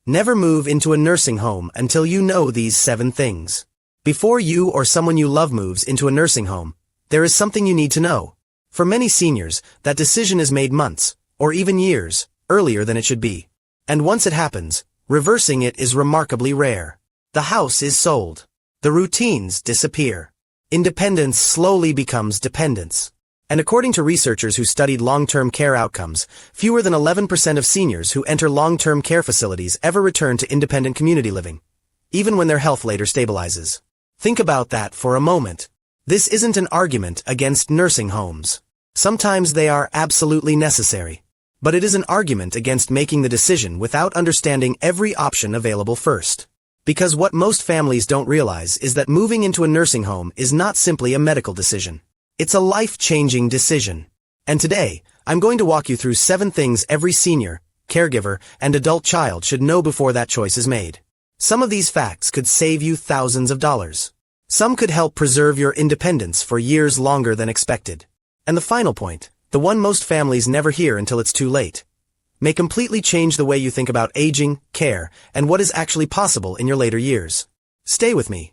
Never move into a nursing home until you know these 7 things. Before you or someone you love moves into a nursing home, there is something you need to know. For many seniors, that decision is made months, or even years, earlier than it should be. And once it happens, reversing it is remarkably rare. The house is sold. The routines disappear. Independence slowly becomes dependence. And according to researchers who studied long-term care outcomes, fewer than 11% of seniors who enter long-term care facilities ever return to independent community living, even when their health later stabilizes. Think about that for a moment. This isn't an argument against nursing homes. Sometimes they are absolutely necessary. But it is an argument against making the decision without understanding every option available first. Because what most families don't realize is that moving into a nursing home is not simply a medical decision. It's a life-changing decision. And today, I'm going to walk you through 7 things every senior, caregiver, and adult child should know before that choice is made. Some of these facts could save you thousands of dollars. Some could help preserve your independence for years longer than expected. And the final point, the one most families never hear until it's too late, may completely change the way you think about aging, care, and what is actually possible in your later years. Stay with me,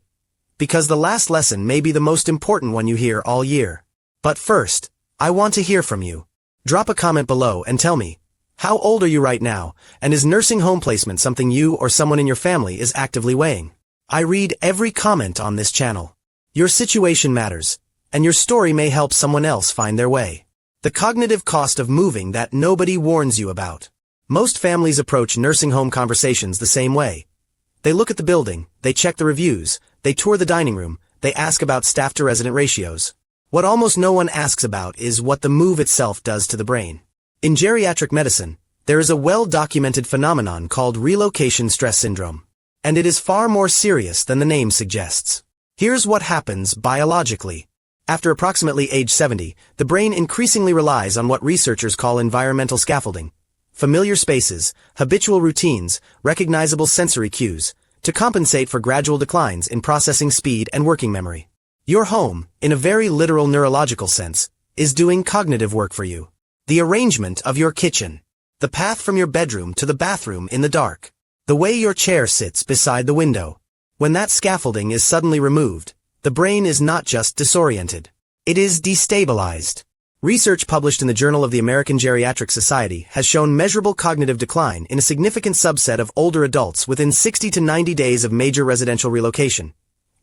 because the last lesson may be the most important one you hear all year. But first, I want to hear from you. Drop a comment below and tell me, how old are you right now, and is nursing home placement something you or someone in your family is actively weighing? I read every comment on this channel. Your situation matters, and your story may help someone else find their way. The cognitive cost of moving that nobody warns you about. Most families approach nursing home conversations the same way. They look at the building, they check the reviews, they tour the dining room, they ask about staff-to-resident ratios. What almost no one asks about is what the move itself does to the brain. In geriatric medicine, there is a well-documented phenomenon called relocation stress syndrome. And it is far more serious than the name suggests. Here's what happens biologically. After approximately age 70, the brain increasingly relies on what researchers call environmental scaffolding, familiar spaces, habitual routines, recognizable sensory cues, to compensate for gradual declines in processing speed and working memory. Your home, in a very literal neurological sense, is doing cognitive work for you. The arrangement of your kitchen, the path from your bedroom to the bathroom in the dark, the way your chair sits beside the window. When that scaffolding is suddenly removed, the brain is not just disoriented. It is destabilized. Research published in the Journal of the American Geriatric Society has shown measurable cognitive decline in a significant subset of older adults within 60 to 90 days of major residential relocation,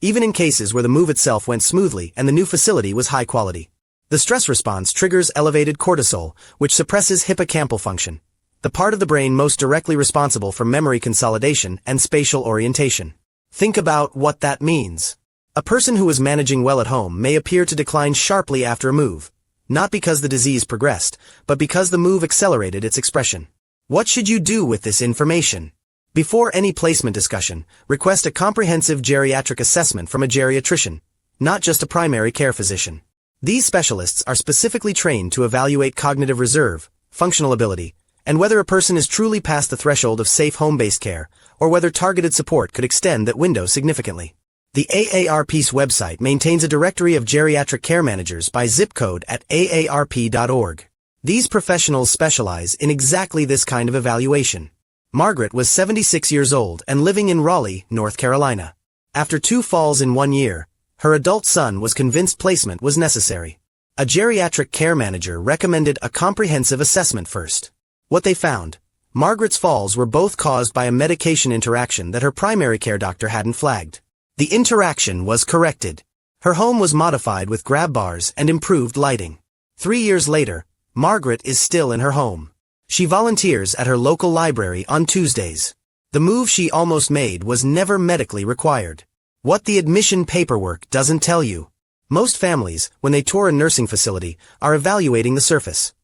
even in cases where the move itself went smoothly and the new facility was high quality. The stress response triggers elevated cortisol, which suppresses hippocampal function, the part of the brain most directly responsible for memory consolidation and spatial orientation. Think about what that means. A person who is managing well at home may appear to decline sharply after a move, not because the disease progressed, but because the move accelerated its expression. What should you do with this information? Before any placement discussion, request a comprehensive geriatric assessment from a geriatrician, not just a primary care physician. These specialists are specifically trained to evaluate cognitive reserve, functional ability, and whether a person is truly past the threshold of safe home-based care, or whether targeted support could extend that window significantly. The AARP's website maintains a directory of geriatric care managers by zip code at aarp.org. These professionals specialize in exactly this kind of evaluation. Margaret was 76 years old and living in Raleigh, North Carolina. After 2 falls in 1 year, her adult son was convinced placement was necessary. A geriatric care manager recommended a comprehensive assessment first. What they found: Margaret's falls were both caused by a medication interaction that her primary care doctor hadn't flagged. The interaction was corrected. Her home was modified with grab bars and improved lighting. 3 years later, Margaret is still in her home. She volunteers at her local library on Tuesdays. The move she almost made was never medically required. What the admission paperwork doesn't tell you. Most families, when they tour a nursing facility, are evaluating the surface: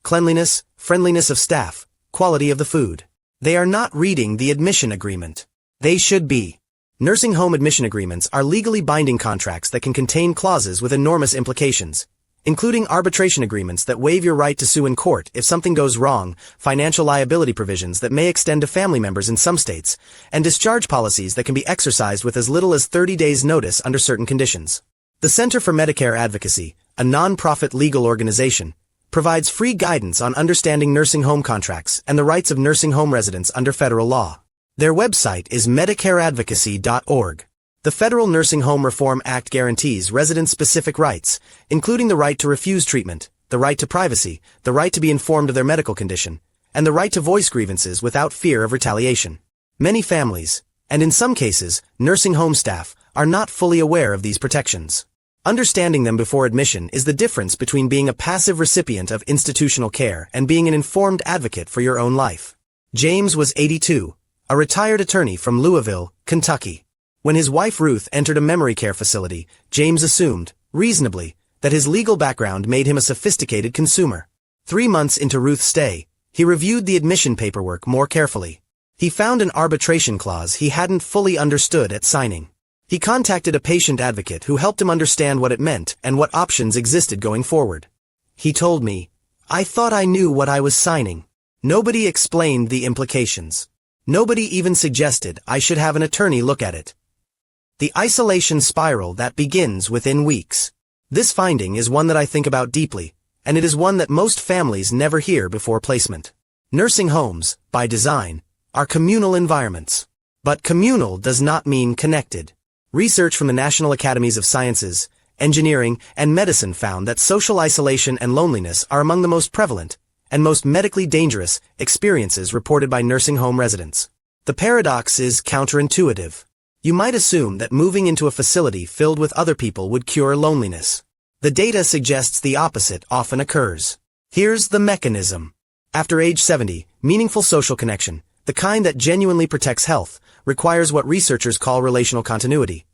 cleanliness, friendliness of staff, quality of the food. They are not reading the admission agreement. They should be. Nursing home admission agreements are legally binding contracts that can contain clauses with enormous implications, including arbitration agreements that waive your right to sue in court if something goes wrong, financial liability provisions that may extend to family members in some states, and discharge policies that can be exercised with as little as 30 days' notice under certain conditions. The Center for Medicare Advocacy, a non-profit legal organization, provides free guidance on understanding nursing home contracts and the rights of nursing home residents under federal law. Their website is medicareadvocacy.org. The Federal Nursing Home Reform Act guarantees resident-specific rights, including the right to refuse treatment, the right to privacy, the right to be informed of their medical condition, and the right to voice grievances without fear of retaliation. Many families, and in some cases, nursing home staff, are not fully aware of these protections. Understanding them before admission is the difference between being a passive recipient of institutional care and being an informed advocate for your own life. James was 82, a retired attorney from Louisville, Kentucky. When his wife Ruth entered a memory care facility, James assumed, reasonably, that his legal background made him a sophisticated consumer. 3 months into Ruth's stay, he reviewed the admission paperwork more carefully. He found an arbitration clause he hadn't fully understood at signing. He contacted a patient advocate who helped him understand what it meant and what options existed going forward. He told me, "I thought I knew what I was signing. Nobody explained the implications. Nobody even suggested I should have an attorney look at it." The isolation spiral that begins within weeks. This finding is one that I think about deeply, and it is one that most families never hear before placement. Nursing homes, by design, are communal environments. But communal does not mean connected. Research from the National Academies of Sciences, Engineering, and Medicine found that social isolation and loneliness are among the most prevalent and most medically dangerous experiences reported by nursing home residents. The paradox is counterintuitive. You might assume that moving into a facility filled with other people would cure loneliness. The data suggests the opposite often occurs. Here's the mechanism. After age 70, meaningful social connection, the kind that genuinely protects health, requires what researchers call relational continuity.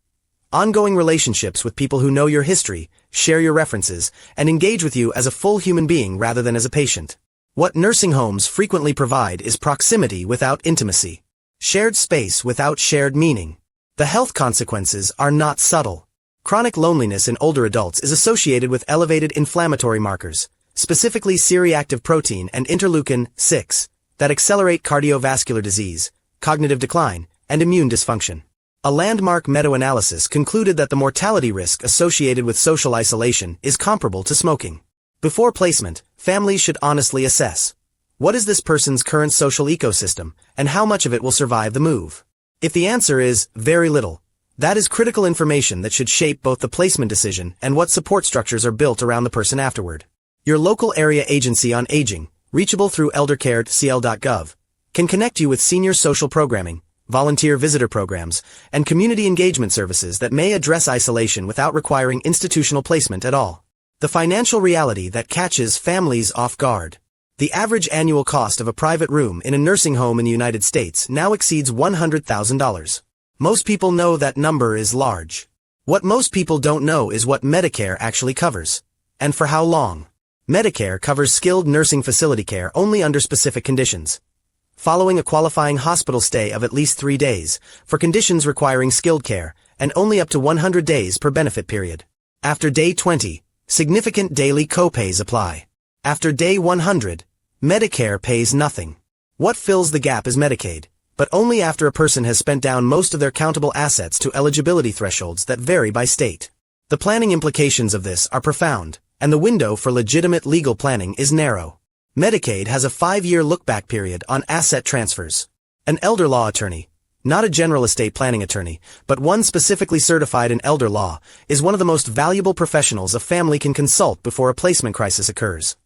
Ongoing relationships with people who know your history, share your references, and engage with you as a full human being rather than as a patient. What nursing homes frequently provide is proximity without intimacy. Shared space without shared meaning. The health consequences are not subtle. Chronic loneliness in older adults is associated with elevated inflammatory markers, specifically C-reactive protein and interleukin-6, that accelerate cardiovascular disease, cognitive decline, and immune dysfunction. A landmark meta-analysis concluded that the mortality risk associated with social isolation is comparable to smoking. Before placement, families should honestly assess, what is this person's current social ecosystem, and how much of it will survive the move? If the answer is very little, that is critical information that should shape both the placement decision and what support structures are built around the person afterward. Your local area agency on aging, reachable through eldercare.cl.gov, can connect you with senior social programming, volunteer visitor programs, and community engagement services that may address isolation without requiring institutional placement at all. The financial reality that catches families off guard. The average annual cost of a private room in a nursing home in the United States now exceeds $100,000. Most people know that number is large. What most people don't know is what Medicare actually covers, and for how long. Medicare covers skilled nursing facility care only under specific conditions. Following a qualifying hospital stay of at least 3 days, for conditions requiring skilled care, and only up to 100 days per benefit period. After day 20, significant daily copays apply. After day 100, Medicare pays nothing. What fills the gap is Medicaid, but only after a person has spent down most of their countable assets to eligibility thresholds that vary by state. The planning implications of this are profound, and the window for legitimate legal planning is narrow. Medicaid has a 5-year look-back period on asset transfers. An elder law attorney, not a general estate planning attorney, but one specifically certified in elder law, is one of the most valuable professionals a family can consult before a placement crisis occurs.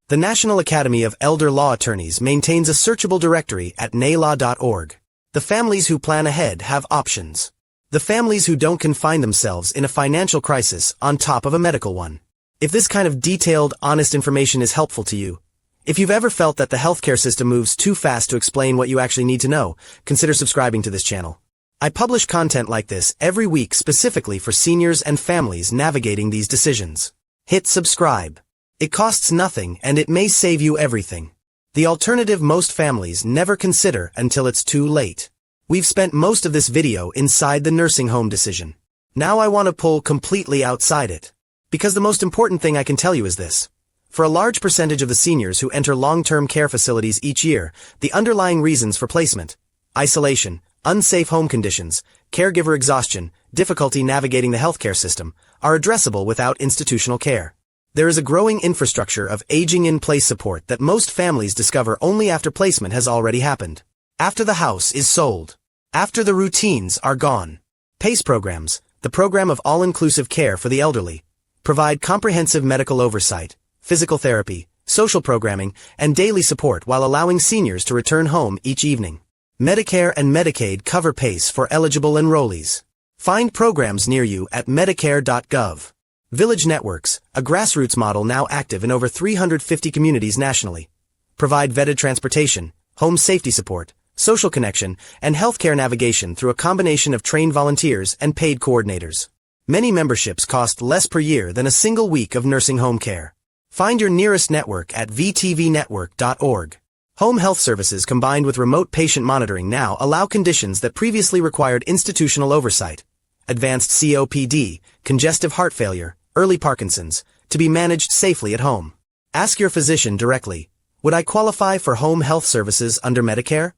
The National Academy of Elder Law Attorneys maintains a searchable directory at nalaw.org. The families who plan ahead have options. The families who don't confine themselves in a financial crisis on top of a medical one. If this kind of detailed, honest information is helpful to you, if you've ever felt that the healthcare system moves too fast to explain what you actually need to know, consider subscribing to this channel. I publish content like this every week specifically for seniors and families navigating these decisions. Hit subscribe. It costs nothing and it may save you everything. The alternative most families never consider until it's too late. We've spent most of this video inside the nursing home decision. Now I want to pull completely outside it. Because the most important thing I can tell you is this. For a large percentage of the seniors who enter long-term care facilities each year, the underlying reasons for placement, isolation, unsafe home conditions, caregiver exhaustion, difficulty navigating the healthcare system, are addressable without institutional care. There is a growing infrastructure of aging-in-place support that most families discover only after placement has already happened. After the house is sold. After the routines are gone. PACE programs, the program of all-inclusive care for the elderly, provide comprehensive medical oversight, physical therapy, social programming, and daily support while allowing seniors to return home each evening. Medicare and Medicaid cover PACE for eligible enrollees. Find programs near you at medicare.gov. Village Networks, a grassroots model now active in over 350 communities nationally, provide vetted transportation, home safety support, social connection, and healthcare navigation through a combination of trained volunteers and paid coordinators. Many memberships cost less per year than a single week of nursing home care. Find your nearest network at vtvnetwork.org. Home health services combined with remote patient monitoring now allow conditions that previously required institutional oversight, advanced COPD, congestive heart failure, early Parkinson's, to be managed safely at home. Ask your physician directly, would I qualify for home health services under Medicare?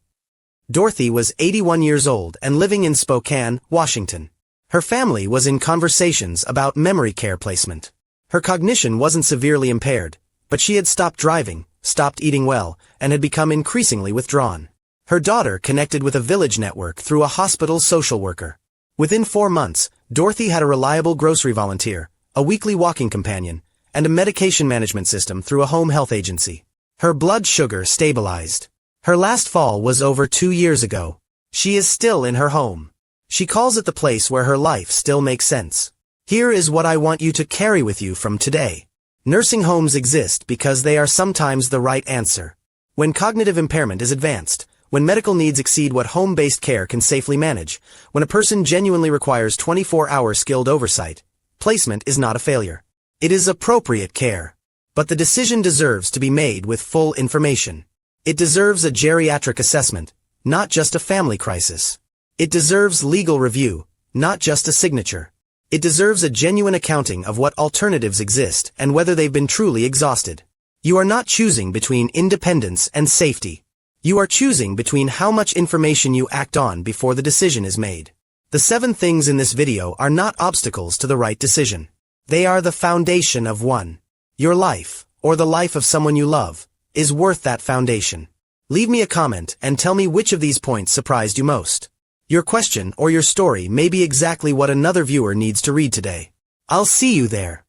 Dorothy was 81 years old and living in Spokane, Washington. Her family was in conversations about memory care placement. Her cognition wasn't severely impaired, but she had stopped driving, stopped eating well, and had become increasingly withdrawn. Her daughter connected with a village network through a hospital social worker. Within 4 months, Dorothy had a reliable grocery volunteer, a weekly walking companion, and a medication management system through a home health agency. Her blood sugar stabilized. Her last fall was over 2 years ago. She is still in her home. She calls it the place where her life still makes sense. Here is what I want you to carry with you from today. Nursing homes exist because they are sometimes the right answer. When cognitive impairment is advanced, when medical needs exceed what home-based care can safely manage, when a person genuinely requires 24-hour skilled oversight, placement is not a failure. It is appropriate care. But the decision deserves to be made with full information. It deserves a geriatric assessment, not just a family crisis. It deserves legal review, not just a signature. It deserves a genuine accounting of what alternatives exist and whether they've been truly exhausted. You are not choosing between independence and safety. You are choosing between how much information you act on before the decision is made. The 7 things in this video are not obstacles to the right decision. They are the foundation of one. Your life, or the life of someone you love, is worth that foundation. Leave me a comment and tell me which of these points surprised you most. Your question or your story may be exactly what another viewer needs to read today. I'll see you there.